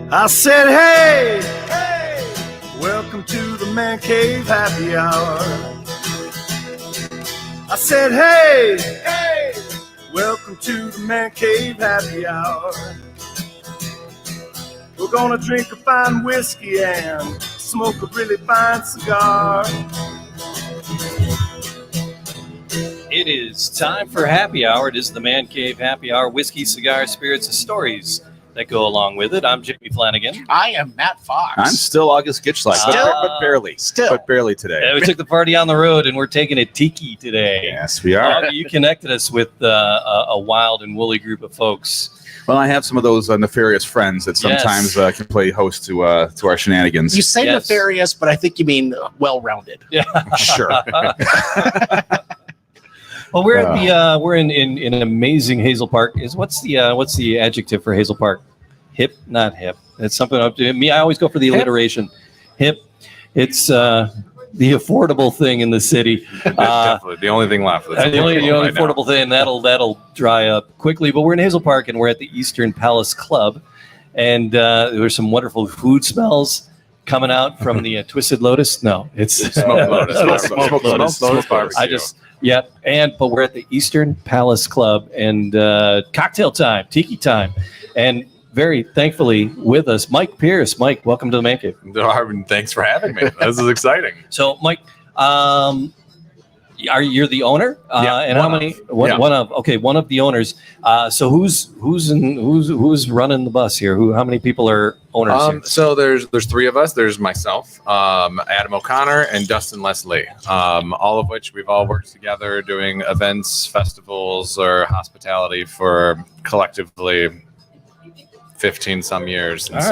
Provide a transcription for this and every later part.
I said, hey, hey, welcome to the Man Cave Happy Hour. I said, hey, hey, welcome to the Man Cave Happy Hour. We're gonna drink a fine whiskey and smoke a really fine cigar. It is time for happy hour. It is the Man Cave Happy Hour. Whiskey, cigars, spirits, and stories that go along with it. I'm Jimmy Flanagan. I am Matt Fox. I'm still August Gitschlack, but barely. But barely today. We took the party on the road, and we're taking it tiki today. Yes, we are. You connected us with a wild and woolly group of folks. Well, I have some of those nefarious friends that sometimes can play host to our shenanigans. You say nefarious, but I think you mean well-rounded. Yeah, sure. Well, we're at we're in an amazing Hazel Park. What's the adjective for Hazel Park? Hip, not hip. It's something up to me. I always go for the alliteration. Hip. It's the affordable thing in the city. Definitely the only thing left. The only affordable thing that'll dry up quickly. But we're in Hazel Park and we're at the Eastern Palace Club, and there's some wonderful food smells coming out from the Twisted Lotus. No, it's Smoked Lotus. Smoked Lotus barbecue. But we're at the Eastern Palace Club and cocktail time, tiki time, and very thankfully with us, Mike Pierce. Mike, welcome to the Man Cave. Thanks for having me. This is exciting. So, Mike, you're the owner? And how many? One of the owners. So who's running the bus here? How many people are owners here? So there's three of us. There's myself, Adam O'Connor, and Dustin Leslie. All of which we've all worked together doing events, festivals, or hospitality for collectively 15 some years. And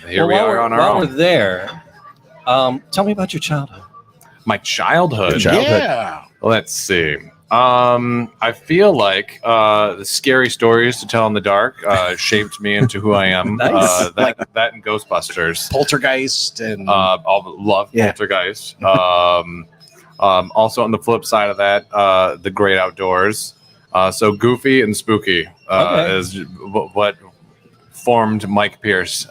here we are on our own. While we're there, tell me about your childhood. My childhood. Yeah. Let's see. I feel like the scary stories to tell in the dark shaped me into who I am. Nice. That and Ghostbusters. Poltergeist and love Poltergeist. Also on the flip side of that, the great outdoors. So goofy and spooky is what formed Mike Pierce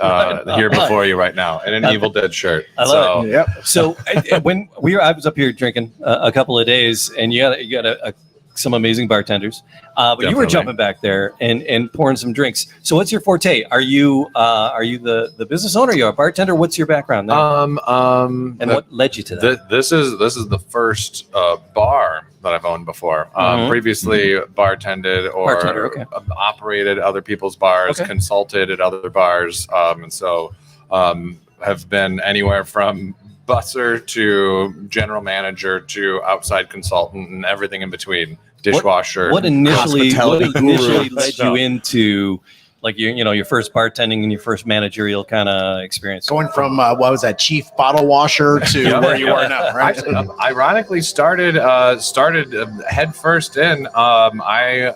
here before you right now in an Evil Dead shirt. I love it. Yep. So when I was up here drinking a couple of days, and you got some amazing bartenders, but Definitely. You were jumping back there and pouring some drinks. So what's your forte? Are you the business owner? Are you a bartender? What's your background there? What led you to that? This is the first bar that I've owned before. Previously bartended or operated other people's bars, consulted at other bars, and so have been anywhere from busser to general manager to outside consultant and everything in between. Dishwasher. What initially led you into like your first bartending and your first managerial kind of experience? Going from what was that, chief bottle washer to where you are now, right? Ironically, started head first in. I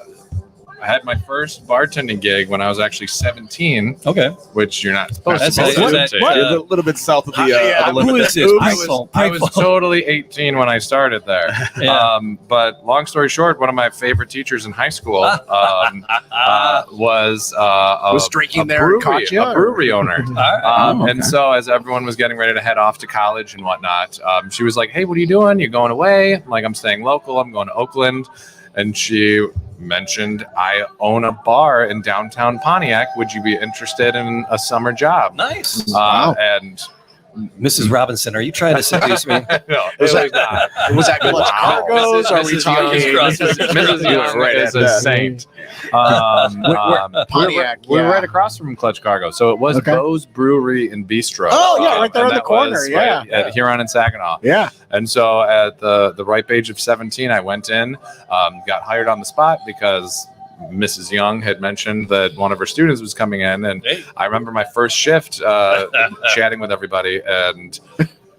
had my first bartending gig when I was actually 17. Okay, which you're not supposed to. You're a little bit south of the limit. Who is this? I was totally 18 when I started there. But long story short, one of my favorite teachers in high school was drinking there, a brewery owner. And so as everyone was getting ready to head off to college and whatnot, she was like, "Hey, what are you doing? You going away?" I'm like, "I'm staying local. I'm going to Oakland." And she mentioned, "I own a bar in downtown Pontiac. Would you be interested in a summer job?" Nice. And Mrs. Robinson, are you trying to seduce me? No, was that Clutch Cargo's? Are we talking? Mrs. Young is a saint. Pontiac. We're right across from Clutch Cargo, so it was Bo's Brewery and Bistro. Oh yeah, right there on the corner. At Huron and Saginaw. Yeah. And so at the ripe age of 17, I went in, got hired on the spot because Mrs. Young had mentioned that one of her students was coming in, and I remember my first shift chatting with everybody, and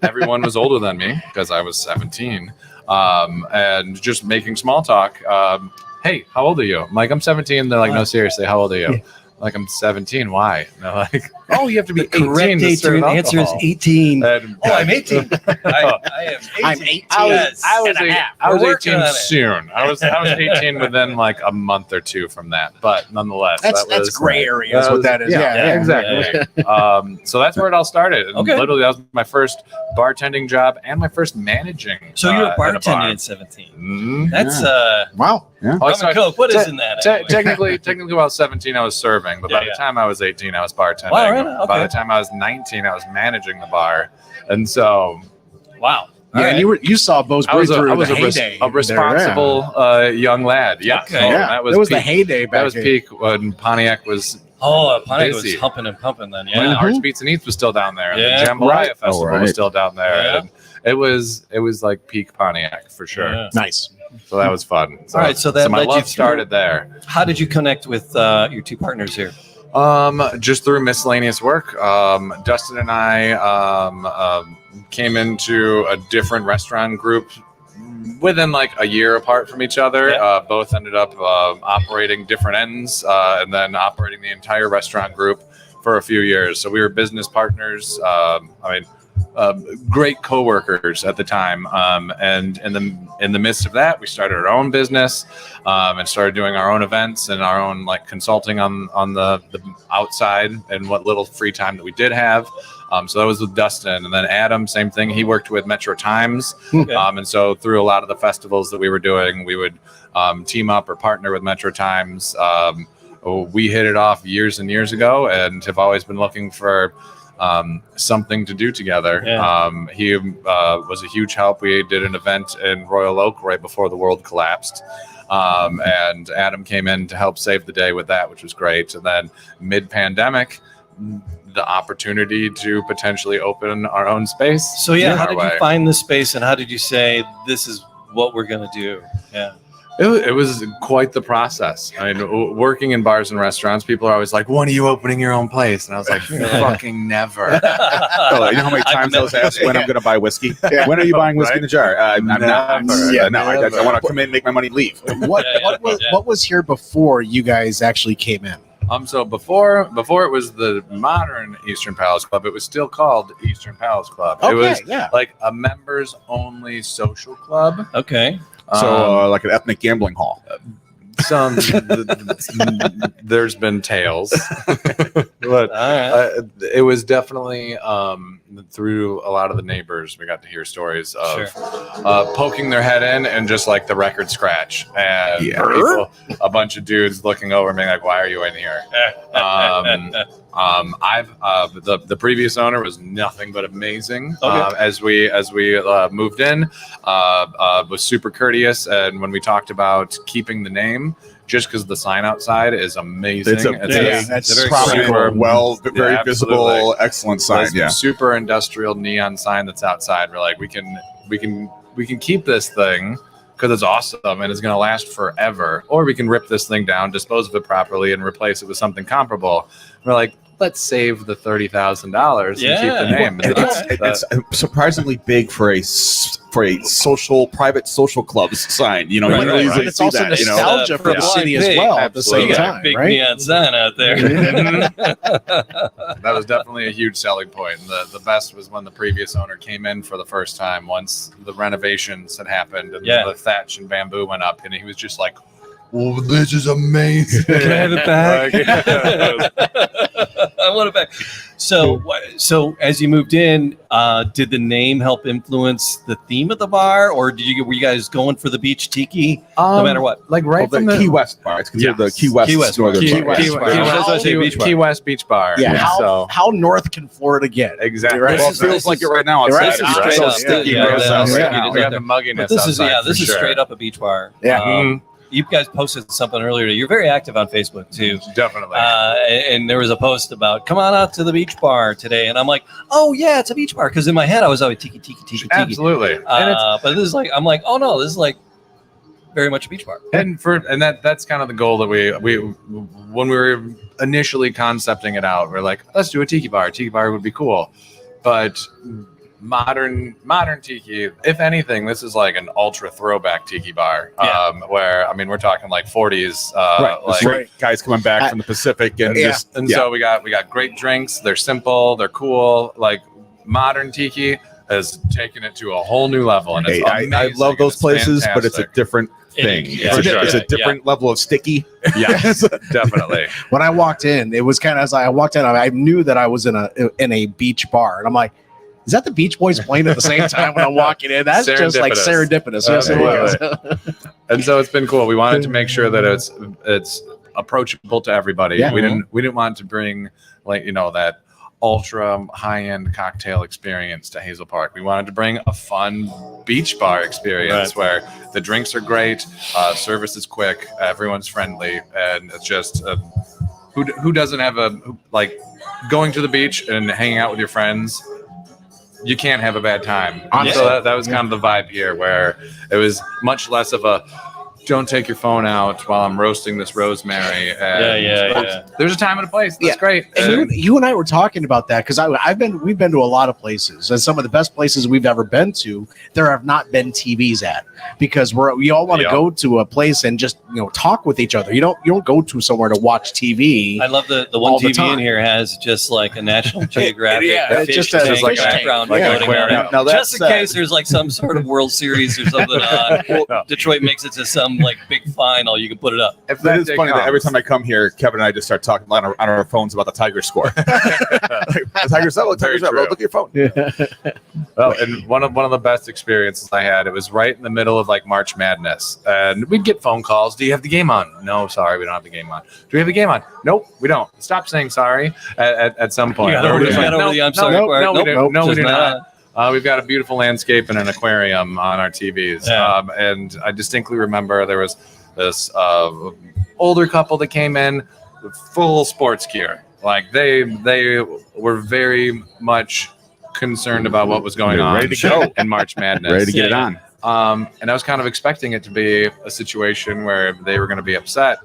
everyone was older than me because I was 17, and just making small talk. "Hey, how old are you?" I'm like, "I'm 17. They're like, "No, seriously, how old are you?" Like, I'm 17. Why? And they're like, oh, you have to be The correct 18 to age to serve answer is alcohol. 18. And- Oh, I'm 18. I am 18. I'm 18 Yes. I was, and a half. I was We're working 18 on it. soon. I was 18 within like a month or two from that, but nonetheless, That's was gray area is that what was- that is. Yeah, Yeah, exactly. So that's where it all started. And Okay. literally, that was my first bartending job and my first managing. So you were in a bar. bartending at 17. Mhm. That's Wow. Oh, rum and sorry. Coke. What Te- is in that? Te- anyway? technically, while I was 17, I was serving, but by Yeah, the time I was 18, I was bartending. Wow, really? Okay. By the time I was 19, I was managing the bar, and so Wow. Yeah, All and right. you saw Bo's I was through I was the a, res- heyday. a responsible young lad. Yeah, Okay. So Yeah, that was the peak. heyday back That was then. peak when Pontiac was. Oh, Pontiac was busy. humping and pumping then. When Yeah. Hearts Beats and Eats was still down there. And Yeah. the Jambalaya Right. Festival Oh, right. was still down there. Yeah. And it was like peak Pontiac for sure. Yeah. Nice. So that was fun. All right, so that my led you love through- started there. How did you connect with your two partners here? Just through miscellaneous work. Dustin and I came into a different restaurant group within like a year apart from each other. Yeah. Both ended up operating different ends and then operating the entire restaurant group for a few years. So we were business partners. Great coworkers at the time, and in the midst of that, we started our own business and started doing our own events and our own like consulting on the outside and what little free time that we did have. So that was with Dustin, and then Adam, same thing. He worked with Metro Times, Okay. and so through a lot of the festivals that we were doing, we would team up or partner with Metro Times. We hit it off years and years ago, and have always been looking for something to do together. Yeah. He was a huge help. We did an event in Royal Oak right before the world collapsed. And Adam came in to help save the day with that, which was great. And then mid-pandemic, the opportunity to potentially open our own space. So yeah, came how our did way. you find this space, and how did you say this is what we're gonna do? Yeah. It was quite the process. I mean, working in bars and restaurants, people are always like, "When are you opening your own place?" And I was like, "Fucking never." Oh, you know how many I've times I was asked when I'm going to buy whiskey? When are you buying whiskey in a jar? I'm not. Never. Yeah, no, I Never. want to come in, make my money, leave. What was here before you guys actually came in? So before it was the modern Eastern Palace Club, it was still called Eastern Palace Club. It was yeah. like a members only social club. Okay. So, like an ethnic gambling hall. There's been tales, but All right. it was definitely through a lot of the neighbors we got to hear stories of poking their head in and just like the record scratch and people, a bunch of dudes looking over and being like, "Why are you in here?" I've the previous owner was nothing but amazing. Okay. As we moved in, was super courteous, and when we talked about keeping the name, just because the sign outside is amazing. That's very probably super Well, very Yeah, visible, absolutely. excellent sign. this Yeah. super industrial neon sign that's outside. We're like, we can keep this thing because it's awesome and it's going to last forever, or we can rip this thing down, dispose of it properly, and replace it with something comparable. We're like, let's save the $30,000 and keep the name. And It's surprisingly big for a private social club's sign. You know, Right, you don't right, usually It's see also that. You know, nostalgia for the Blind city as Pig. well at the Absolutely. same You got a time, big right? neon sign out there. that was definitely a huge selling point. And the best was when the previous owner came in for the first time once the renovations had happened and Yeah. the thatch and bamboo went up, and he was just like, "Oh, this is amazing. Can I have it back? Like, I want it back. So as you moved in, did the name help influence the theme of the bar, or were you guys going for the beach tiki no matter what? Like right the from the Key West bar. It's considered Yes. the Key West, Key West Northern bar. bar. Key West bar. That's why I say beach bar. Key West Beach Bar. Yeah. So How north can Florida get? exactly. Right. Well, it This feels is- like it right now. Outside. Right. This is Right. straight So up. sticky, yeah, gross that's outside. right. Yeah, we got the mugginess. But this is outside for this is sure. straight up a beach bar. Yeah. Mhm. You guys posted something earlier. You're very active on Facebook too. Definitely. And there was a post about come on out to the beach bar today, and I'm like, oh yeah, it's a beach bar, because in my head I was always tiki tiki tiki tiki. Absolutely. And it's But this is like, I'm like, oh no, this is like very much a beach bar. and that's kind of the goal that we when we were initially concepting it out, we're like, let's do a tiki bar. Tiki bar would be cool, but modern tiki. If anything, this is like an ultra throwback tiki bar. Where I mean, we're talking like 40s. Right. Guys coming back from the Pacific, and so we got great drinks. They're simple. They're cool. Like modern tiki has taken it to a whole new level, and it's amazing. I love those places, but it's a fantastic. different thing. It's a different level of sticky. Yes, definitely. When I walked in, it was kind of as I walked in, I knew that I was in a beach bar, and I'm like, is that the Beach Boys playing at the same time when I'm walking in? That's just like serendipitous. Yes, it was. And so it's been cool. We wanted to make sure that it's approachable to everybody. Yeah. We didn't want to bring like that ultra high-end cocktail experience to Hazel Park. We wanted to bring a fun beach bar experience where the drinks are great, service is quick, everyone's friendly, and it's just who doesn't have going to the beach and hanging out with your friends. You can't have a bad time. So that was kind of the vibe here, where it was much less of a don't take your phone out while I'm roasting this rosemary. And there's a time and a place. That's great. And you and I were talking about that because we've been to a lot of places, and some of the best places we've ever been to, there have not been TVs at, because we all want to go to a place and just talk with each other. You don't go to somewhere to watch TV. I love the one TV in here has just like a National Geographic. It's just a like fish background. Now Just in case there's like some sort of World Series or something on. Detroit makes it to some like big final, you can put it up. If that is funny that every time I come here, Kevin and I just start talking on our phones about the Tigers score. Tigers up, look at your phone. Well, and one of the best experiences I had, it was right in the middle of like March Madness, and we'd get phone calls. Do you have the game on? No, sorry, we don't have the game on. Do we have the game on? Nope, we don't. Stop saying sorry at some point. I'm sorry. No, we do not. We've got a beautiful landscape and an aquarium on our TVs. And I distinctly remember there was this older couple that came in with full sports gear. Like they were very much concerned about what was going on ready to go in March Madness. Ready to get it on. And I was kind of expecting it to be a situation where they were going to be upset.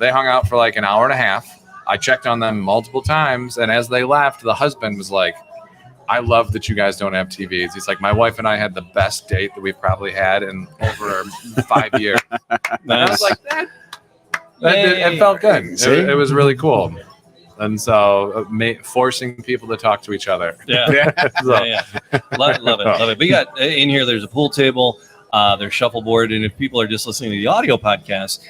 They hung out for like an hour and a half. I checked on them multiple times. And as they left, the husband was like, I love that you guys don't have TVs. He's like, my wife and I had the best date that we've probably had in over 5 years. And I was like, it felt good. It was really cool. And so forcing people to talk to each other. Love it. But you got in here, there's a pool table, there's shuffleboard. And if people are just listening to the audio podcast,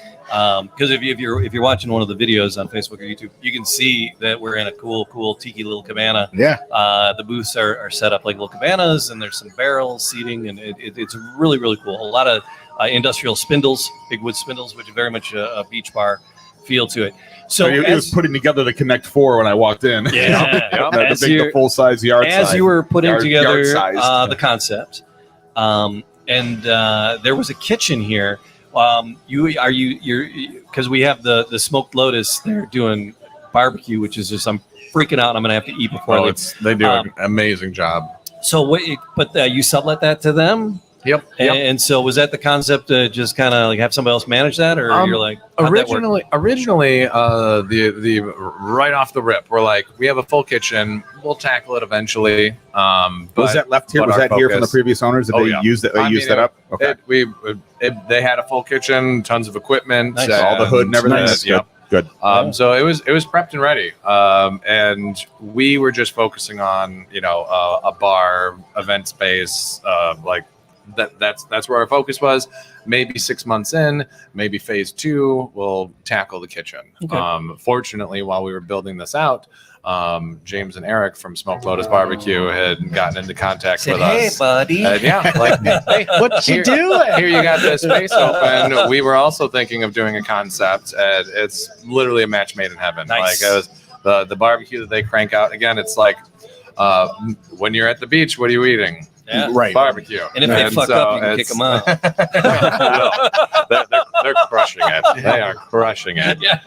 because if you're watching one of the videos on Facebook or YouTube, you can see that we're in a cool tiki little cabana. The booths are set up like little cabanas, and there's some barrels, seating, and it's really, really cool. A lot of industrial spindles, big wood spindles, which are very much a beach bar feel to it. So it was putting together the Connect Four when I walked in. The full size yard size. As you were putting together the concept, and there was a kitchen here. You're because we have the smoked lotus. They're doing barbecue, which is just I'm freaking out. I'm gonna have to eat before they do an amazing job. So you sublet that to them? Yep. And so was that the concept to just kind of like have somebody else manage that, or you're like originally the right off the rip, we're like, we have a full kitchen, we'll tackle it eventually. Was that left here? Was that here from the previous owners? Did they use that? They used that up. Okay. They had a full kitchen, tons of equipment, nice. All the hood and everything. Good. So it was prepped and ready, and we were just focusing on a bar event space, like. That's where our focus was. Maybe 6 months in, maybe phase 2, we'll tackle the kitchen. Okay. Fortunately, while we were building this out, James and Eric from Smoked Lotus Barbecue had gotten into contact with us. Hey, buddy. Hey, what you doing? Here you got this space open. We were also thinking of doing a concept, and it's literally a match made in heaven. Nice. Like it was the barbecue that they crank out. Again, it's like when you're at the beach, what are you eating? Yeah. Right. Barbecue. And if they fuck up, you can kick them out. They're crushing it. They are crushing it. Yeah.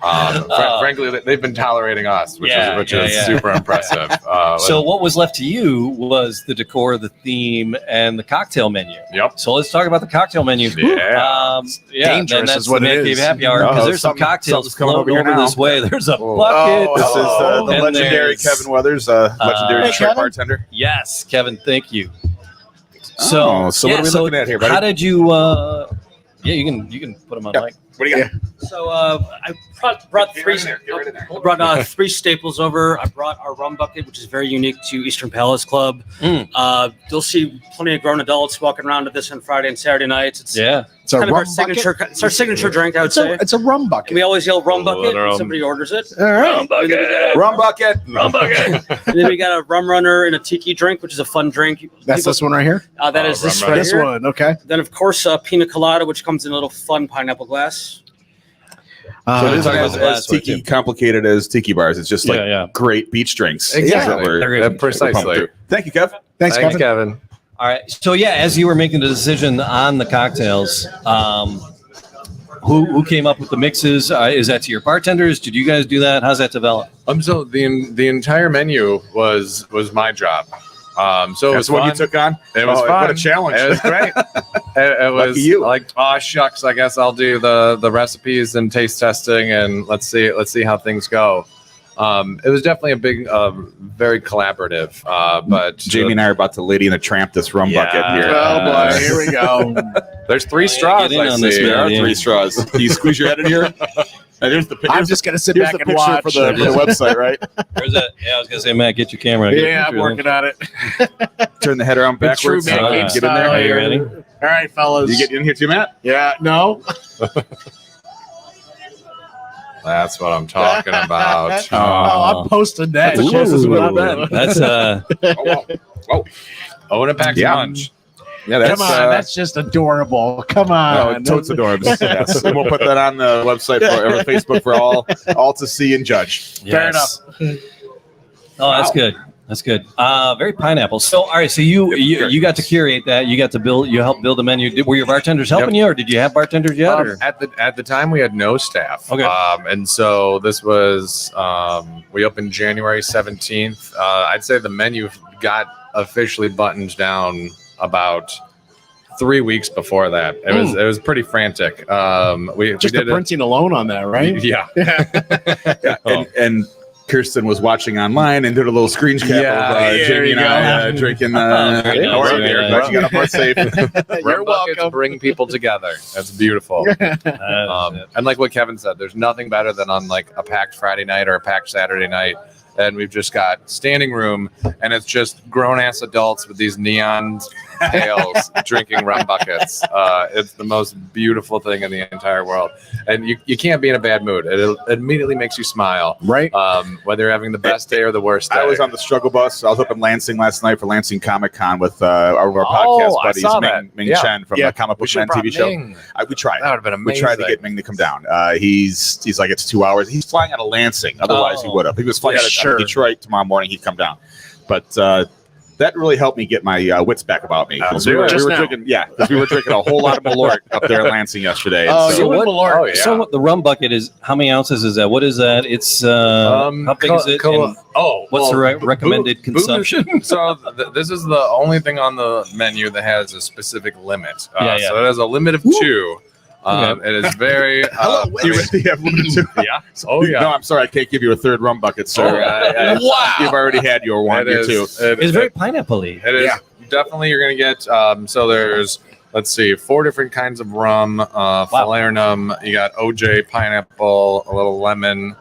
Frankly, they've been tolerating us, which is super impressive. So what was left to you was the decor, the theme, and the cocktail menu. Yep. So let's talk about the cocktail menu. Dangerous that's is what the it Man Cave is. Happy Hour because there's some cocktails coming floating over here over now. this way. There's a Oh, bucket. this is the and legendary there's- Kevin Weathers, legendary Hey, Detroit Kevin. bartender. Yes, Kevin. Thank you. So what are we looking at here, buddy? How did you? You can put them on mic. What do you got? So I brought three staples over. I brought our rum bucket, which is very unique to Eastern Palace Club. You'll see plenty of grown adults walking around to this on Friday and Saturday nights. It's It's a kind of rum our signature. bucket. It's our signature drink, I would say. It's a rum bucket. We always yell rum bucket when somebody orders it. All right. Rum bucket. And then we got a rum runner and a tiki drink, which is a fun drink. That's this one right here. That is this rum right This here. one. Okay. Then of course pina colada, which comes in a little fun pineapple glass. So it talking isn't about as the last one, tiki too. complicated as tiki bars. It's just like Yeah. great beach drinks. Exactly. That we're- They're Yeah, great. precisely. Thank you, Kev. Thanks, Kevin. Kevin. All right. So as you were making the decision on the cocktails, who came up with the mixes? Is that to your bartenders? Did you guys do that? How's that develop? So the entire menu was my job. So it was That's what you fun. took on. It was Oh, fun. What a challenge! It was great. it was Lucky you. like, oh shucks, I guess I'll do the recipes and taste testing, and let's see how things go. It was definitely a big, very collaborative. But Jamie and I are about to Lady and the Tramp this rum bucket here. Oh boy, here we go. there's 3 straws. Get in I on see. this, There are man. 3 straws. Can you squeeze your head in here? There's the I'm just gonna sit here's back the and picture watch. for the website, right? Where's that? Yeah, I was gonna say, Matt, get your camera. Get a Yeah, I'm picture of working on it. Turn the head around The true backwards. Man Cave Get in style there. Are you here. ready? All right, fellas. You get in here too, Matt? Yeah. No. That's what I'm talking about. Oh, I'm posting that. That's a close as Ooh, we've been. That's Oh, and a packed Yeah. lunch. Yeah, that's Come on, that's just adorable. Come on. totes adorbs. Yes. And we'll put that on the website or Facebook for all to see and judge. Fair enough. Oh, that's good. That's good. Very pineapple. So, all right. So you got to curate that. You got to build. You helped build the menu. Were your bartenders helping you, or did you have bartenders yet? Or? At the time, we had no staff. Okay. And so this was we opened January 17th. I'd say the menu got officially buttoned down about 3 weeks before that. It was pretty frantic. We Just we the did printing alone on that, right? Yeah. Yeah, and Kirsten was watching online and did a little screen cap Yeah, of there Jamie you and I go. drinking. very nice, Or very beer. nice. Glad you got up more safe. You're Rum buckets welcome. bring people together. That's beautiful. And like what Kevin said, there's nothing better than on like a packed Friday night or a packed Saturday night. And we've just got standing room, and it's just grown ass adults with these neon pails drinking rum buckets. It's the most beautiful thing in the entire world, and you can't be in a bad mood. It immediately makes you smile, Right. whether you're having the best day or the worst day. I was on the struggle bus. I was up in Lansing last night for Lansing Comic Con with our Oh, podcast I buddies, saw Ming, that. Ming Yeah. Chen from Yeah. the Comic We Book should Man have TV brought show. Ming. We tried. That would have been We amazing. tried to get Ming to come down. He's like, it's 2 hours. He's flying out of Lansing. Otherwise, he Oh. would have. He was flying Yeah, out of sure. Detroit tomorrow morning. He'd come down. But that really helped me get my wits back about me. 'Cause we were Just now. drinking, because we were drinking a whole lot of Malort up there in Lansing yesterday. And Oh, so- you what- and Malort. Oh, yeah. So what the rum bucket is? How many ounces is that? What is that? It's how big is it? And what's the recommended consumption? So this is the only thing on the menu that has a specific limit. Yeah. So it has a limit of 2. It is very. You really have limited to. Yeah. Oh yeah. No, I'm sorry. I can't give you a third rum bucket, sir. Wow. You've already had your one, It your is. two. It's very pineapple-y. It is definitely you're gonna get. So there's let's see, 4 different kinds of rum. Falernum. You got OJ pineapple, a little lemon,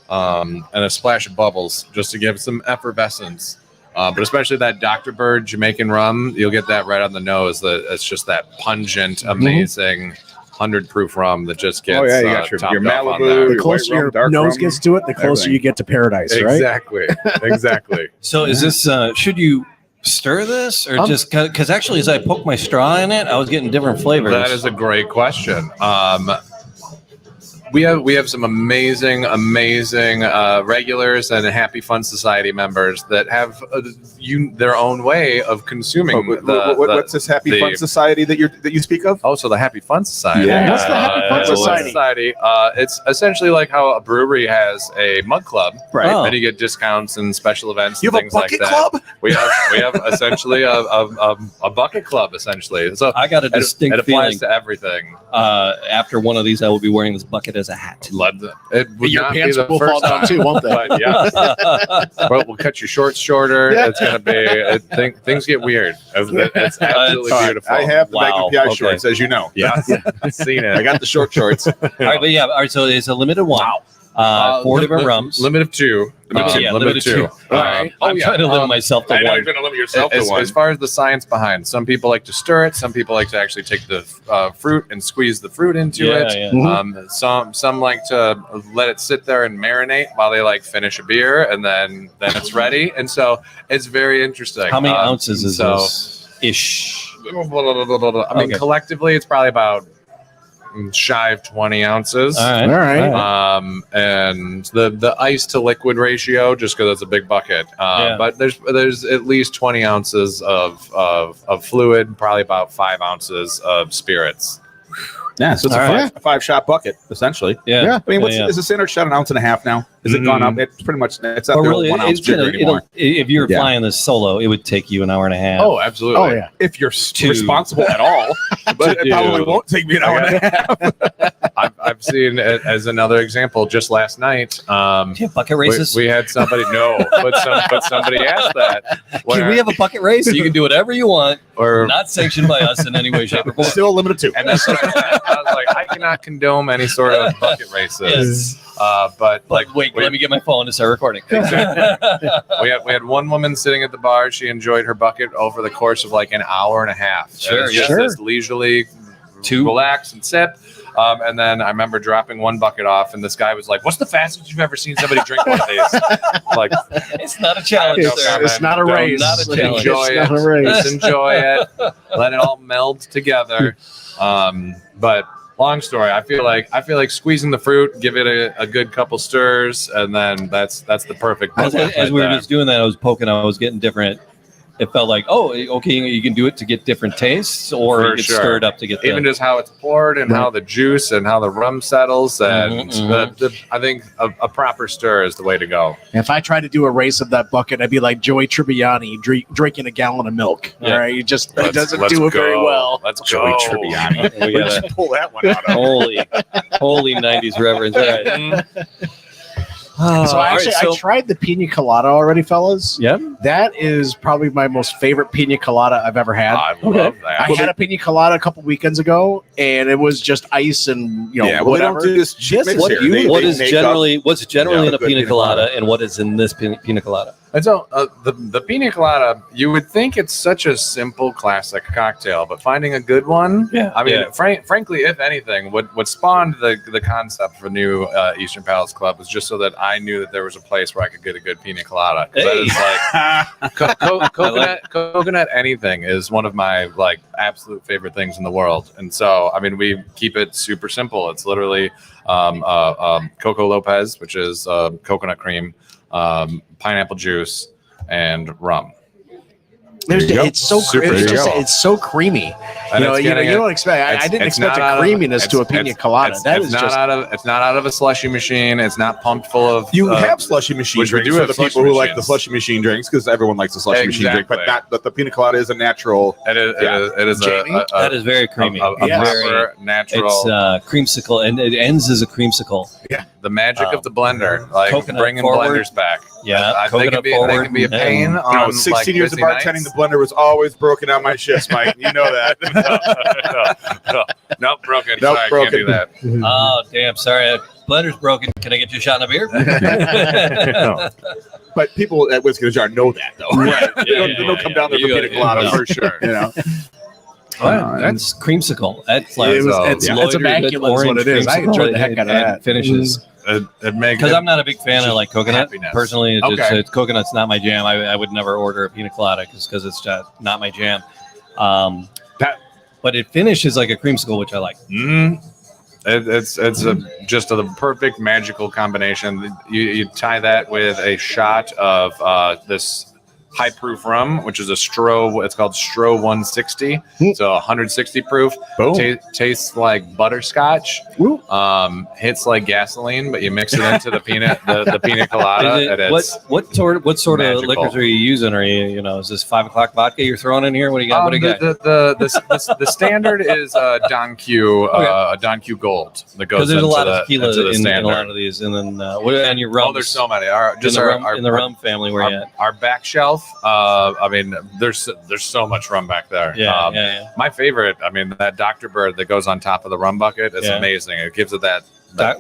and a splash of bubbles just to give some effervescence. But especially that Dr. Bird Jamaican rum, you'll get that right on the nose. That it's just that pungent, amazing 100 proof rum that just gets. Oh, yeah, you got your topped off on Malibu, that. The your closer white rum, your dark nose rum, gets to it, the closer everything. you get to paradise, right? Exactly. Exactly. So is this? Should you stir this, or just because actually, as I poked my straw in it, I was getting different flavors. That is a great question. we have some amazing regulars and Happy Fun Society members that have their own way of consuming. What's this Happy Fun Society that you speak of? Oh, so the Happy Fun Society. Yeah. What's the Happy Fun Society? It's essentially like how a brewery has a mug club, Right. Oh. and you get discounts and special events You and have a things like bucket that. club? We have essentially a bucket club essentially. So I got a it distinct applies feeling. to everything. After one of these, I will be wearing this bucket as a hat. It would Your not pants be the will fall first down time, too, won't they? but yeah. But we'll cut your shorts shorter. Yeah. It's gonna be things get weird. It's absolutely beautiful. I have the Wow. Magnum PI Okay. shorts, as you know. Yeah, I've seen it. I got the short shorts. All right, but yeah, all right. So it's a limited one. Four different rums. Limit of two. Limit of two. All right. I'm trying to limit myself to I know one. you're going to limit yourself to As, one. as far as the science behind, some people like to stir it. Some people like to actually take the fruit and squeeze the fruit into Yeah, it. yeah. Some like to let it sit there and marinate while they like finish a beer, and then it's ready. And so it's very interesting. How many ounces is so- this? Ish. I mean, Okay. collectively, it's probably about shy of 20 ounces. All right. All right. And the ice to liquid ratio, just because it's a big bucket. Yeah. But there's at least 20 ounces of fluid, probably about 5 ounces of spirits. Yeah, so it's All right. a five-shot bucket, essentially. Yeah. Yeah. I mean, Yeah. is the standard shot an ounce and a half now? Is it gone up? It's pretty much, it's not Or the really, 1 ounce it's gonna, sugar anymore. if you're Yeah. flying this solo, it would take you an hour and a half. Oh, absolutely. Oh yeah. If you're Two. responsible at all. But it probably won't take me an hour and a half. I've seen it as another example just last night. Do you have bucket races? We had somebody but somebody asked that. Can we have a bucket race? You can do whatever you want. or Not sanctioned by us in any way, shape, or form. Still limited to. and that's what I said. I was like, I cannot condone any sort of bucket races. Yes. But Like, wait, let me get my phone to start recording. we had one woman sitting at the bar. She enjoyed her bucket over the course of like an hour and a half. Sure, And it's yeah. just this leisurely Two. relax and sip. And then I remember dropping one bucket off, and this guy was like, "What's the fastest you've ever seen somebody drink one of these?" Like, It's not a challenge, No sir. comment. It's not a Don't- race. not a challenge. enjoy It's not it. a race. Just enjoy it. Let it all meld together. But long story. I feel like squeezing the fruit, give it a good couple stirs, and then that's the perfect. As bucket we were right just doing that, I was poking. I was getting different. It felt like, oh, okay, you can do it to get different tastes, or For you can sure. stir it up to get there. Even the. just how it's poured and how the juice and how the rum settles, and Mhm, I think a proper stir is the way to go. If I tried to do a race of that bucket, I'd be like Joey Tribbiani drinking a gallon of milk. Yeah. All right, it just it doesn't Let's do it very go. well. Let's Joey go. Tribbiani. We Where'd gotta, you pull that one out of? holy 90s reverence. All right. So All right, actually, so- I tried the pina colada already, fellas. Yeah. That is probably my most favorite pina colada I've ever had. I love I that. had a pina colada a couple weekends ago, and it was just ice and Yeah, well, they whatever. don't do this cheap mix What here. you- They- what they is make generally what's generally Yeah, in a good pina pina colada, colada. and what is in this pina colada? And so the pina colada, you would think it's such a simple classic cocktail, but finding a good one, Yeah. I mean, Yeah. frankly, if anything, what spawned the concept for New Eastern Palace Club was just so that I knew that there was a place where I could get a good pina colada. 'Cause Hey. I was like, coconut anything is one of my like absolute favorite things in the world, and so I mean, we keep it super simple. It's literally Coco Lopez, which is coconut cream, pineapple juice, and rum. It's so Super it's, just, go. it's so creamy. And it's You getting don't expect. I didn't it's expect not out a of- creaminess to a it's- pina colada. It's, That it's is not just it's not out of a slushy machine. It's not pumped full of. You have slushy machine which we drinks do for have the slushy people who like the machines. slushy machine drinks because everyone likes the slushy machine drink, but Exactly. not. But the pina colada is a natural. It is. Yeah. It is Jamie? That is very creamy. A Yes. proper natural. It's creamsicle, and it ends as a creamsicle. the magic of the blender, like coconut bringing forward. blenders back. Yeah, they coconut can be. forward. They can be a pain And, on You know, like 16 years of busy bartending, nights. the blender was always broken on my shifts, Mike. You know that. Nope, broken. Nope, Sorry, broken. can't do that. Oh, damn! Sorry, blender's broken. Can I get you a shot of beer? No. But people at Whiskey in a Jar know that, though. Right. They don't come down there for You pina go- colada no. for sure. You know. Wow, that's creamsicle. That's like it's loaded with immaculate is what orange it is. I creamsicle enjoyed the heck out of and that. finishes. It makes Because I'm not a big fan of like coconut. happiness. Personally, it's just, Okay. coconut's not my jam. I would never order a pina colada because it's just not my jam. But it finishes like a creamsicle, which I like. It's just a perfect magical combination. You tie that with a shot of this high proof rum, which is a Stroh. It's called Stroh 160. So 160 proof. Boom. Tastes like butterscotch. Hits like gasoline, but you mix it into the pina colada. What sort of magical. liquors are you using? Are you is this 5 o'clock vodka you're throwing in here? What do you got? What do you got? The standard is Don Q, Don Q Gold that goes Because there's a lot of into tequila in a standard. lot of these, and then what and your rum? Oh, there's so many. In the rum family, where you at? Our back shelf. I mean, there's so much rum back there. Yeah. My favorite. I mean, that Dr. Bird that goes on top of the rum bucket is amazing. It gives it that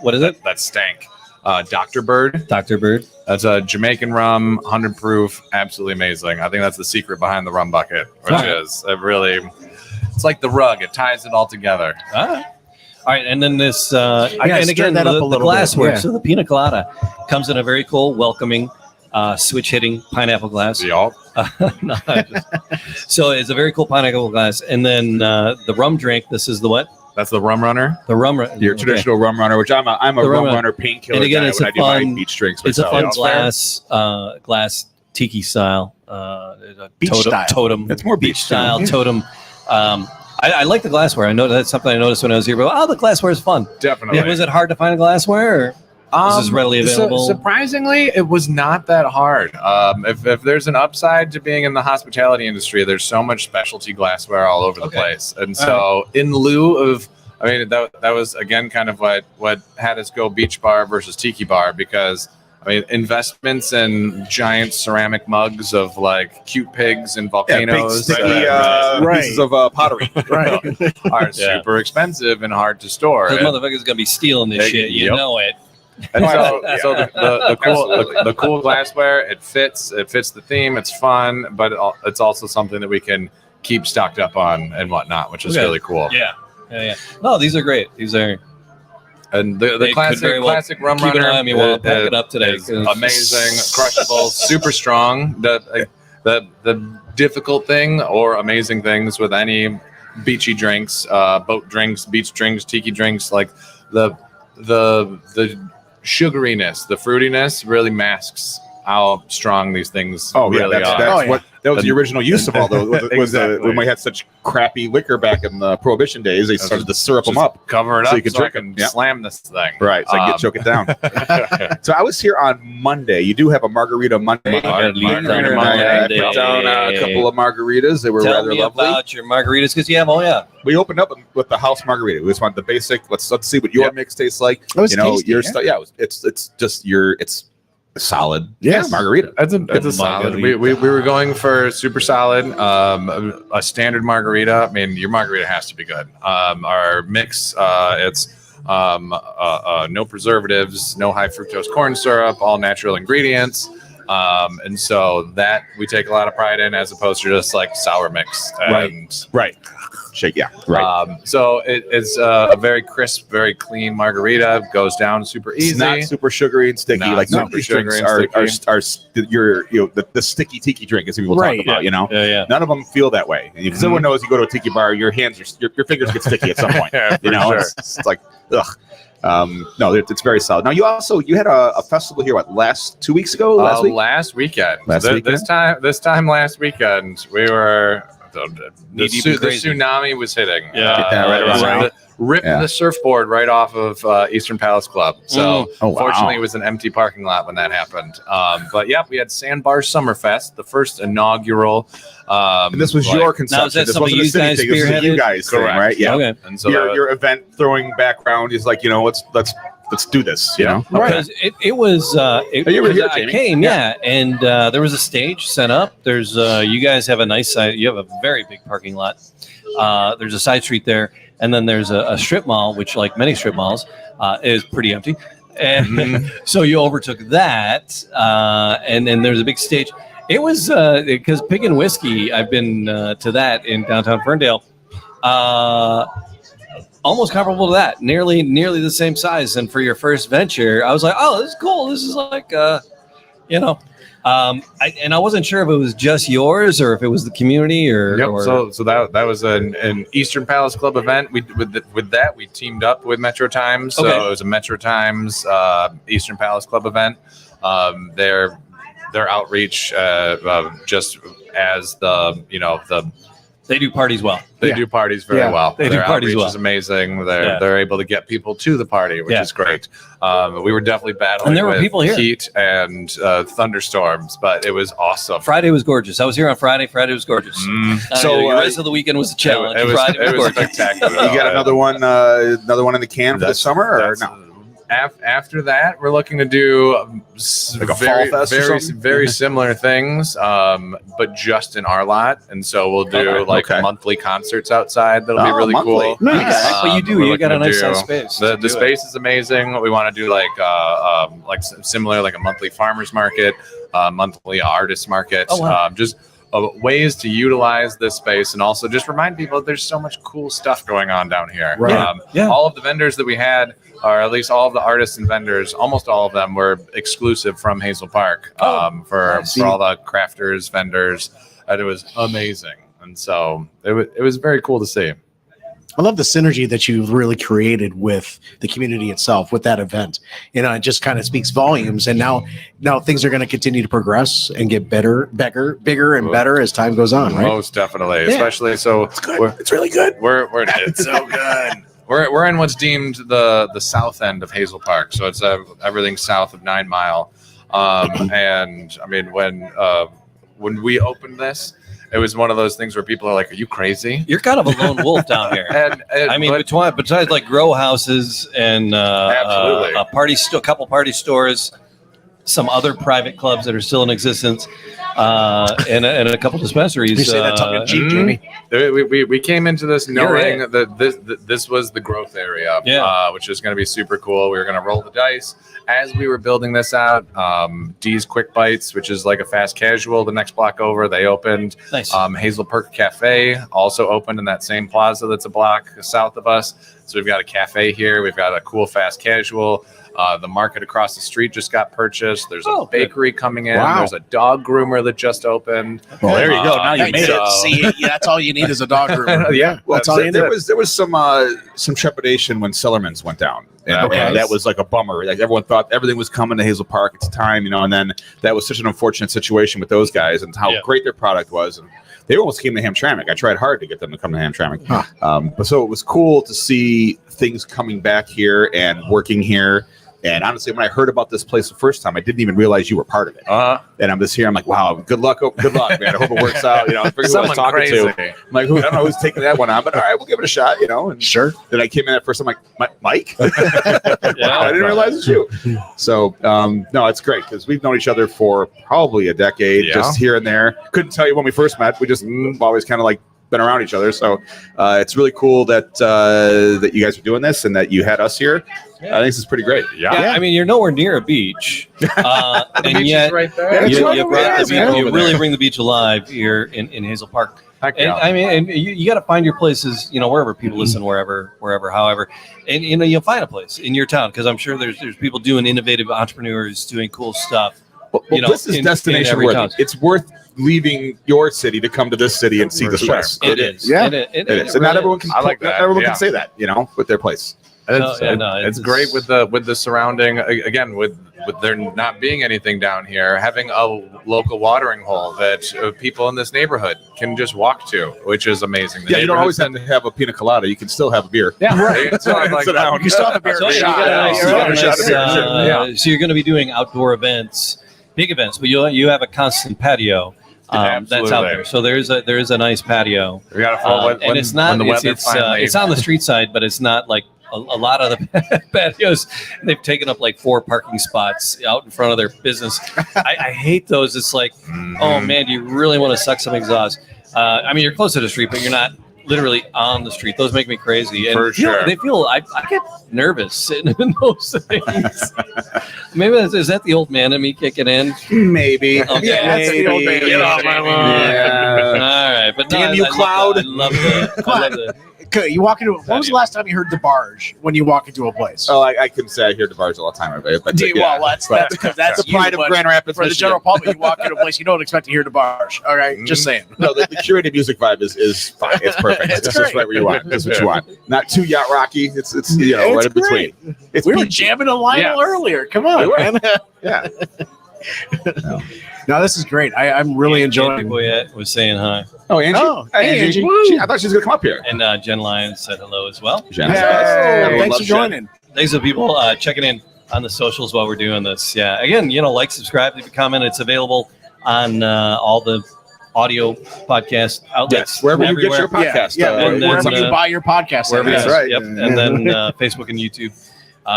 What is it? That stank. Dr. Bird. Dr. Bird. That's a Jamaican rum, 100 proof. Absolutely amazing. I think that's the secret behind the rum bucket, which is it really. It's like the rug. It ties it all together. All right, and then this, gotta and stir again, that up a the little glassware. bit, yeah. So the pina colada comes in a very cool, welcoming, switch-hitting pineapple glass. Y'all. No, so it's a very cool pineapple glass, and then the rum drink. This is the what? That's the rum runner. The rum. Your traditional rum runner, which I'm a The rum rum runner painkiller And again, guy it's when a I do my fun- beach drinks It's a myself. fun glass tiki style. Beach style. Totem. It's more beach style too. totem. I like the glassware. I know that's something I noticed when I was here. But the glassware is fun. Definitely. Yeah, was it hard to find a glassware? Or was this readily available? Surprisingly, it was not that hard. If there's an upside to being in the hospitality industry, there's so much specialty glassware all over the place. And so in lieu of, I mean, that was, again, kind of what had us go beach bar versus tiki bar, because, I mean, investments in giant ceramic mugs of like cute pigs and volcanoes sticky pieces of pottery. are super expensive and hard to store. Those And- motherfuckers gonna be stealing this shit. You Yep. know it. And so the cool glassware, it fits the theme. It's fun, but it's also something that we can keep stocked up on and whatnot, which is really cool. Yeah. No, these are great. These are And They the could classic very well rum keep an runner eye on me while I pack it up today. is amazing, crushable, super strong. The difficult thing or amazing things with any beachy drinks, boat drinks, beach drinks, tiki drinks, like the sugariness, the fruitiness really masks how strong these things really are. That was the original use of all those. Was Exactly. when we had such crappy liquor back in the Prohibition days, they started to syrup them up. Cover it So up you could so I drink can it. Yep. slam this thing. Right, so I can choke it down. So I was here on Monday. You do have a margarita Monday. Margarita And I Monday. put down a couple of margaritas. They were Tell rather me lovely. about your margaritas, because you have. We opened up with the house margarita. We just wanted the basic. Let's see what your mix tastes like. It was tasty, your yeah. stuff. Yeah, it's just it's a solid Yes. margarita. It's a solid. We were going for super solid, a standard margarita. I mean, your margarita has to be good. Our mix, it's no preservatives, no high fructose corn syrup, all natural ingredients. And so that we take a lot of pride in, as opposed to just like sour mix. And, Right. Shake. Yeah. Right. So it's a very crisp, very clean margarita. Goes down super easy. It's not super sugary and sticky. Not Like none of super these drinks sugary are and your the sticky tiki drink, as people Right, talk about. Yeah. None of them feel that way. And because everyone knows, you go to a tiki bar, your hands are your fingers get sticky at some point. Yeah, for sure. It's like ugh. No, it's very solid. Now you had a festival here. What, last 2 weeks ago? Last week. Last weekend. Last weekend? This time last weekend, we were the Knee-deep and crazy. tsunami was hitting. Yeah, right around now. Ripped Yeah. the surfboard right off of Eastern Palace Club. So Oh, wow. fortunately, it was an empty parking lot when that happened. But yeah, we had Sandbar Summerfest, the first inaugural. And this was like- your conception. Now, is that This something wasn't a you city guys thing. This was a you spearheaded? guys thing, Correct. right? Yeah. Okay. And so Your event throwing background is like, let's do this. You know. Because it was. You were here, I Jamie. came, and there was a stage set up. There's you guys have a nice side. You have a very big parking lot. There's a side street there, and then there's a strip mall, which, like many strip malls, is pretty empty. And so you overtook that, and then there's a big stage. It was because Pig and Whiskey. I've been to that in downtown Ferndale. Almost comparable to that, nearly the same size. And for your first venture, I was like, "Oh, this is cool. This is like, And I wasn't sure if it was just yours or if it was the community or. Yep. Or... So that was an Eastern Palace Club event. We we teamed up with Metro Times. So it was a Metro Times Eastern Palace Club event. Their outreach just as they do parties well. They do parties very well. They do Their parties outreach well. is amazing. They're able to get people to the party, which is great. We were definitely battling and there were with people here. heat and thunderstorms, but it was awesome. Friday was gorgeous. I was here on Friday. Friday was gorgeous. So, the rest of the weekend was a challenge. It was Friday was gorgeous. spectacular. You got another one in the can for the summer, or no? After that, we're looking to do Like a fall fest or something? very similar things, but just in our lot. And so we'll do monthly concerts outside. That'll be really cool. Nice. But you do. You got a nice size space. The space is amazing. We want to do like similar, like a monthly farmers market, monthly artist market. Oh, wow. Just ways to utilize this space and also just remind people that there's so much cool stuff going on down here. Right. All of the vendors that we had, or at least all of the artists and vendors, almost all of them were exclusive from Hazel Park for all the crafters, vendors. And it was amazing. And so it was very cool to see. I love the synergy that you've really created with the community itself with that event. It just kind of speaks volumes. And now things are going to continue to progress and get bigger and better as time goes on, right? Most definitely, especially so. It's good. It's really good. It's so good. We're in what's deemed the south end of Hazel Park, so it's everything south of 9 Mile. And I mean, when we opened this, it was one of those things where people are like, "Are you crazy?" You're kind of a lone wolf down here. And I mean, besides like grow houses and Absolutely. a couple party stores, some other private clubs that are still in existence, and a couple dispensaries. You say that tongue in cheek, Jamie. We came into this knowing that this was the growth area, which is going to be super cool. We were going to roll the dice. As we were building this out, D's Quick Bites, which is like a fast casual, the next block over, they opened. Nice. Hazel Park Cafe also opened in that same plaza that's a block south of us. So we've got a cafe here. We've got a cool fast casual. The market across the street just got purchased. There's a bakery coming in. Wow. There's a dog groomer that just opened. Well, there you go. Now you made it. See, that's all you need is a dog groomer. Yeah. Well, that's all you need. There was some trepidation when Sellerman's went down. And that was like a bummer. Like everyone thought everything was coming to Hazel Park. It's time, and then that was such an unfortunate situation with those guys and how great their product was. And they almost came to Hamtramck. I tried hard to get them to come to Hamtramck. But so it was cool to see things coming back here and working here. And honestly, when I heard about this place the first time, I didn't even realize you were part of it. And I'm just here. I'm like, wow, good luck, man. I hope it works out. I forget who I was talking to. I'm like, I don't know who's taking that one on, but all right, we'll give it a shot. And sure. Then I came in at first. I'm like, Mike? Wow, I didn't realize it's you. So no, it's great because we've known each other for probably a decade, just here and there. Couldn't tell you when we first met. We just always kind of like been around each other. So it's really cool that that you guys are doing this and that you had us here. I think this is pretty great. Yeah. I mean, you're nowhere near a beach, and yet right there. you brought the beach. You really bring the beach alive here in Hazel Park. And I mean, and you got to find your places, wherever people listen, wherever, however, and you'll find a place in your town because I'm sure there's people doing innovative entrepreneurs doing cool stuff. Well, this is destination worthy. It's worth leaving your city to come to this city and see this place. It is. Yeah, it is. And not everyone can. I like that. Not everyone can say that, with their place. It's great with the surrounding again with there not being anything down here, having a local watering hole that people in this neighborhood can just walk to, which is amazing. You don't always have to have a pina colada. You can still have a beer. Yeah, right. So you can still have a beer. So you're going to be doing outdoor events, big events, but you have a constant patio. That's out there. So there is a nice patio. We got a and it's not. It's on the street side, but it's not like a lot of the patios. They've taken up like 4 parking spots out in front of their business. I hate those. It's like, oh man, do you really want to suck some exhaust? I mean, you're close to the street, but you're not literally on the street. Those make me crazy. And for sure. I get nervous sitting in those things. Maybe is that the old man in me kicking in? Maybe. Okay. Yeah, that's the old man. Get off my lawn. All right, but Damn you, Cloud. I love the You walk into. When was the last time you heard DeBarge when you walk into a place? Oh, I couldn't say I hear DeBarge all the time. But Well, that's because that's the pride of Grand Rapids. For the general public, you walk into a place, you don't expect to hear DeBarge. All right, just saying. No, the curated music vibe is fine. It's perfect. It's just right where you want. That's what you want. Not too yacht rocky. It's right in between. We were jamming a Lionel earlier. Come on, man. Yeah. No, this is great. I'm really enjoying. Angie Boyette was saying hi, Oh, Angie. Oh, Hi, hey, Angie. I thought she was gonna come up here. and Jen Lyons said hello as well. Jen. Hey, thanks for Love Jen. joining. Thanks to people checking in on the socials while we're doing this. Yeah, again, like, subscribe, leave a comment. It's available on all the audio podcast outlets. Yes, wherever you get your everywhere. podcast. Yeah, and then, wherever you buy your podcast. Wherever Yes. it is. right. Yep. And then Facebook and YouTube.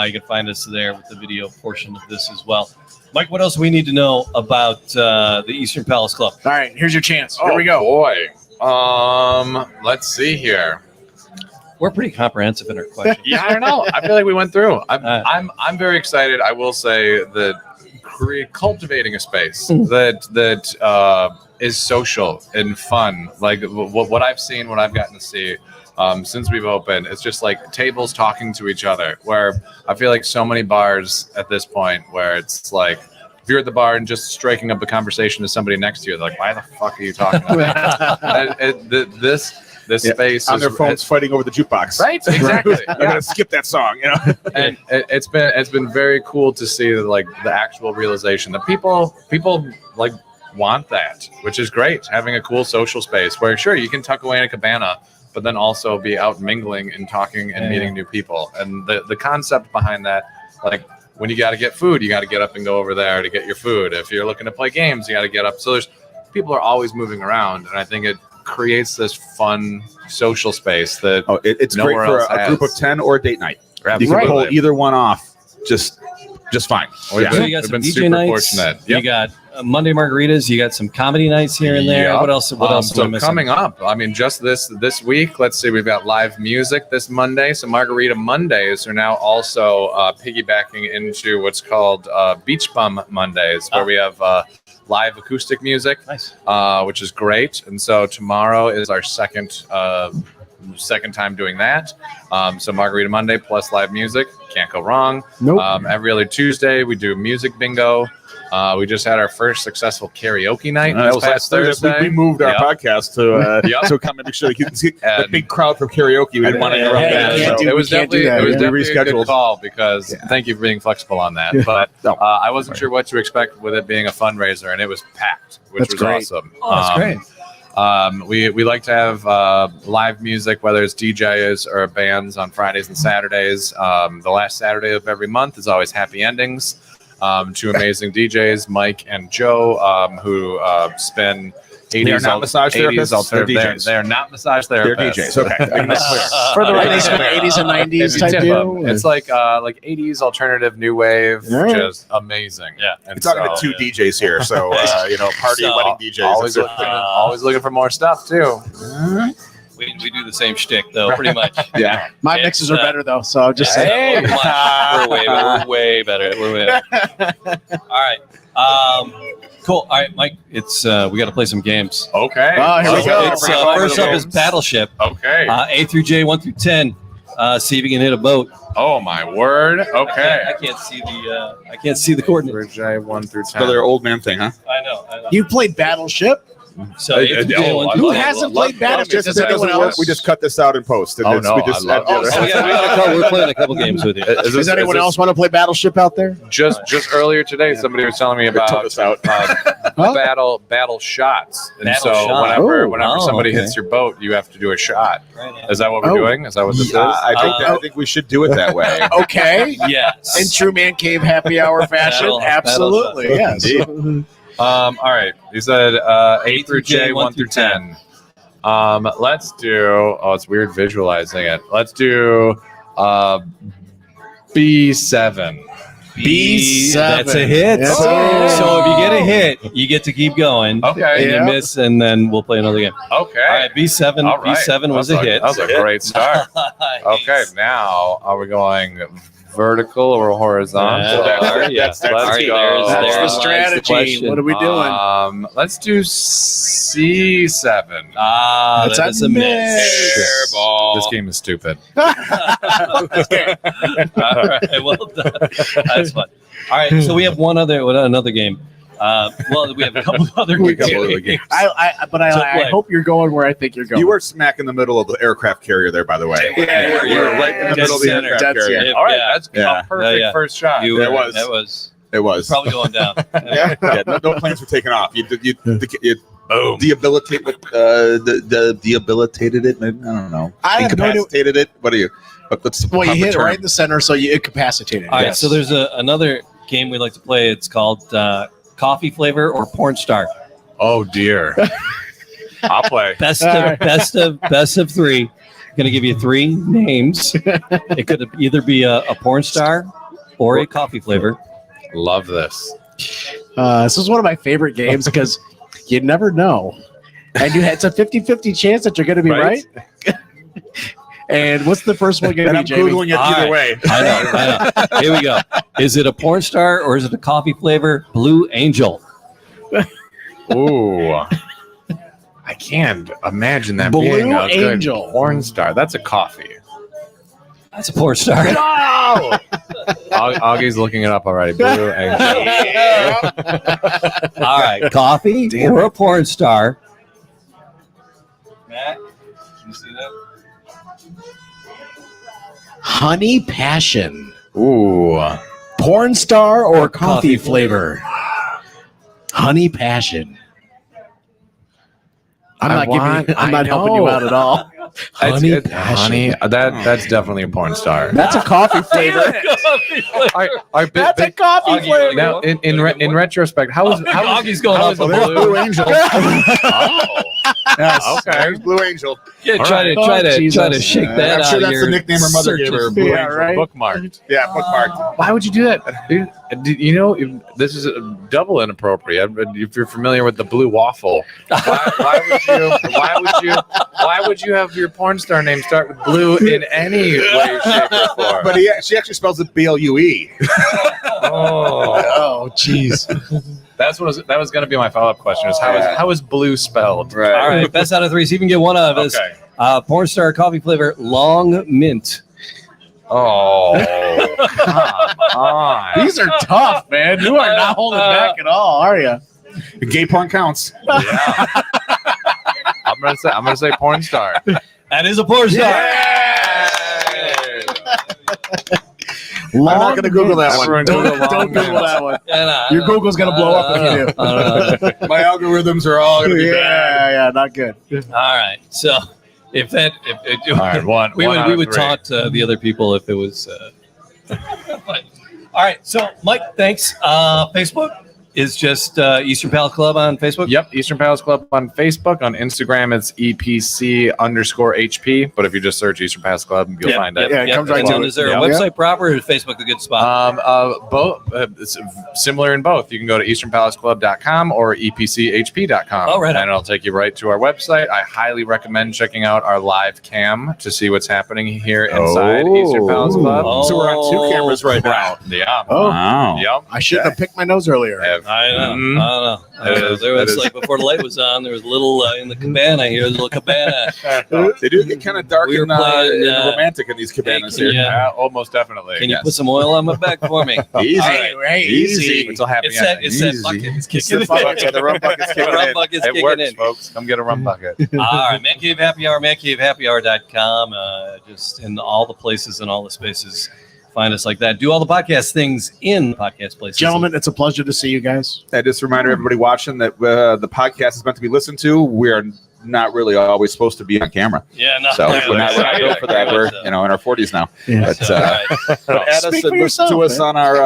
You can find us there with the video portion of this as well. Mike, what else do we need to know about the Eastern Palace Club? All right, here's your chance. Here we go. Boy. Let's see here. We're pretty comprehensive in our question. Yeah, I don't know. I feel like we went through. I'm very excited. I will say that cultivating a space that is social and fun. Like what I've seen, what I've gotten to see since we've opened, it's just like tables talking to each other. Where I feel like so many bars at this point, where it's like if you're at the bar and just striking up a conversation to somebody next to you, they're like, "Why the fuck are you talking about?" This space On is their phones fighting over the jukebox. right. Exactly. I'm gonna skip that song. And it's been very cool to see like the actual realization that people like want that, which is great. Having a cool social space where sure you can tuck away in a cabana, but then also be out mingling and talking and meeting new people. And the concept behind that, like when you got to get food, you got to get up and go over there to get your food. If you're looking to play games, you got to get up. So there's people are always moving around, and I think it creates this fun social space that It's great nowhere for else a group of has. 10 or date night. You Absolutely. can pull either one off just fine. So you got We've some been DJ super nights. fortunate. You Yep. got Monday margaritas. You got some comedy nights here and there. Yep. What else? What else? am I So missing? coming up, I mean, just this week, let's see, we've got live music this Monday. So Margarita Mondays are now also piggybacking into what's called Beach Bum Mondays, where we have live acoustic music, Nice. which is great. And so tomorrow is our second time doing that. So Margarita Monday plus live music, can't go wrong. Nope. Every other Tuesday we do music bingo. We just had our first successful karaoke night. That this was past last Thursday. Thursday. We moved our Yep. podcast to Yep. so come and make sure you can see the And- big crowd for karaoke. We didn't want to interrupt Yeah, that. yeah, so- dude. It was we can't do definitely that, it was yeah. definitely a good Rescheduled. call because thank you for being flexible on that. But No. I wasn't sure what to expect with it being a fundraiser, and it was packed, which That's was great. awesome. Oh, that's great. We like to have live music, whether it's DJs or bands on Fridays and Saturdays. The last Saturday of every month is always Happy Endings. Two amazing DJs, Mike and Joe, who spin 80s. They are not massage 80s therapists, alternative. they're DJs. They're not massage They're therapists. DJs. Okay. Making that clear. For the Yeah. right 80s and 90s If you type tip deal. them, it's like 80s alternative new wave, All right. just amazing. Yeah. and We're talking to two DJs here, so party So, wedding DJs. always That's looking, it. always looking for more stuff too. We do the same shtick though, pretty much. Yeah. My It's, mixes are better though, so just say. Hey, we're way better. We're way better. All right. Cool. All right, Mike. It's we got to play some games. Okay. Oh, here we So go. It's first up is Battleship. Okay. A through J, 1 through 10. See if you can hit a boat. Oh my word. Okay. I can't see the coordinates. J 1 through 10. Another old man thing, huh? I know. You played Battleship? So A through J, 1 through Who 10. hasn't played Battleship? Does That anyone doesn't work. else? We just cut this out and post. And Oh, it's- no, we just I love add the it. other- We're playing a couple games with you. Does anyone else want to play Battleship out there? Just earlier today, somebody was telling me Cut about this out. battle shots, and Battle so shot. whenever Oh, somebody okay. hits your boat, you have to do a shot. Right. Is that what we're Oh. doing? Is that what this is? I think we should do it that way. Okay. Yes. In true man cave happy hour fashion, Battle- absolutely, yes. All right. You said A through J, 1 through 10. Let's do. Oh, it's weird visualizing it. Let's do B7. B7. That's a hit. That's So, a hit. so if you get a hit, you get to keep going. Okay. And Yeah. you miss, and then we'll play another game. Okay. All right, B7. All right. B7 was a hit. That was a great start. Nice. Okay. Now are we going vertical or horizontal? That's the strategy. What are we doing? Let's do C7. That's that is a miss. This game is stupid. All right, well done. That's fun. All right, so we have another game. Well, we have a couple of other games. I hope you're going where I think you're going. You were smack in the middle of the aircraft carrier there, by the way. Yeah, you were right in the middle of the center. aircraft carrier. All right, that's Yeah. a perfect first shot. It was probably going down. yeah, no planes were taken off. You Boom. debilitated it. Maybe, I don't know. I have no idea. Incapacitated it. What are you? Well, you hit it right in the center, so you incapacitated. All right, so there's another game we like to play. It's called Coffee Flavor or Porn Star. Oh dear. I'll play. Best of three. I'm gonna give you three names. It could either be a porn star or a coffee flavor. Love this. This is one of my favorite games because you never know. And it's a 50-50 chance that you're going to be right. And what's the first one going to be, I'm Jamie? Googling it either way. I know. Here we go. Is it a porn star or is it a coffee flavor? Blue Angel. Ooh. I can't imagine that Blue being a Angel. good porn star. That's a coffee. That's a porn star. No! Augie's looking it up already. Blue Angel. All right. Coffee or a porn star? Matt, can you see that? Honey Passion. Ooh. Porn star or Coffee coffee flavor? Honey Passion. I'm not helping you out at all. Honey, that's definitely a porn star. That's a coffee flavor. That's a coffee Augie, flavor. Now, in retrospect, how is Augie's going off the Blue Angel. Yes. Okay. There's Blue Angel. Yeah, All try to Jesus. shake that I'm out sure of that's your the nickname her mother gave her. searches. Blue Yeah, Angel. right. bookmarked? Yeah, bookmarked. Why would you do that? Dude, you know, this is double inappropriate. If you're familiar with the blue waffle, why would you have your porn star name start with blue in any way, shape, or form? But she actually spells it BLUE. Oh, jeez. that was going to be my follow-up question: is how is blue spelled? All right, best out of three. See if you can get one out of this. Okay. Porn star coffee flavor, long mint. Oh, come on. These are tough, man. You are not holding back at all, are you? Gay porn counts. Yeah. I'm gonna say porn star. That is a porn star. I'm not going to Google that one. Everyone Google long Don't Google mint. that one. Yeah, Your Google's gonna blow up if you do. My algorithms are all going to be bad. Yeah, not good. All right. So if All right, we one out would of three. taunt the other people if it was. But, all right. So Mike, thanks. Facebook is just Eastern Palace Club on Facebook. Yep, Eastern Palace Club on Facebook. On Instagram, it's EPC_HP. But if you just search Eastern Palace Club, you'll find it. Yeah, it comes right And to then it. is there a Yep. website proper or is Facebook a good spot? Both it's similar in both. You can go to easternpalaceclub.com or epchp.com. Oh, right on. And it'll take you right to our website. I highly recommend checking out our live cam to see what's happening here inside Eastern Palace Club. Oh. So we're on 2 cameras right now. Yeah. Oh, Wow. Yep. I shouldn't have picked my nose earlier. I know. Mhm. I don't know. There was like before the light was on. There was a little in the cabana here. There's a little cabana. They do get kind of dark We were and playing, romantic in these cabanas can here. you- Almost definitely. Can you put some oil on my back for me? Easy. All right. Easy. It's all happy. It's that Easy. bucket. It's It's kicking the in. bucket. The rum bucket's The kicking rum in. bucket's It kicking works, in. folks. Come get a rum bucket. All right, Man Cave Happy Hour, mancavehappyhour.com. Just in all the places and all the spaces. Find us like that. Do all the podcast things in podcast places. Gentlemen, it's a pleasure to see you guys. I just remind everybody watching that the podcast is meant to be listened to. We are not really always supposed to be on camera, Yeah, no. so we're not built for that. We're in our 40s now. But, So, all right. but add us Speak and for listen to yourself, us on our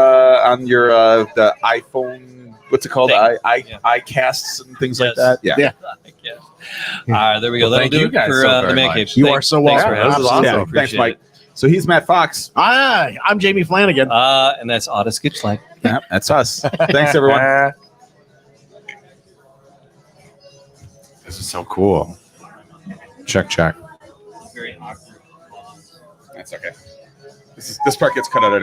on your the iPhone. What's it called? Thing. iCasts and things like Yes. that. Yeah. Yeah. Yeah. All right, there we go. Well, That'll thank do you it guys for so the very Man much. Cave. You are so Thanks welcome. for having us. This is awesome. Yeah. Appreciate Thanks, Mike. So he's Matt Fox. I'm Jamie Flanagan. it. And that's Otis Gitchline. Yeah, that's us. Thanks, everyone. This is so cool. Check. Very awkward. That's okay. This part gets cut out anyway.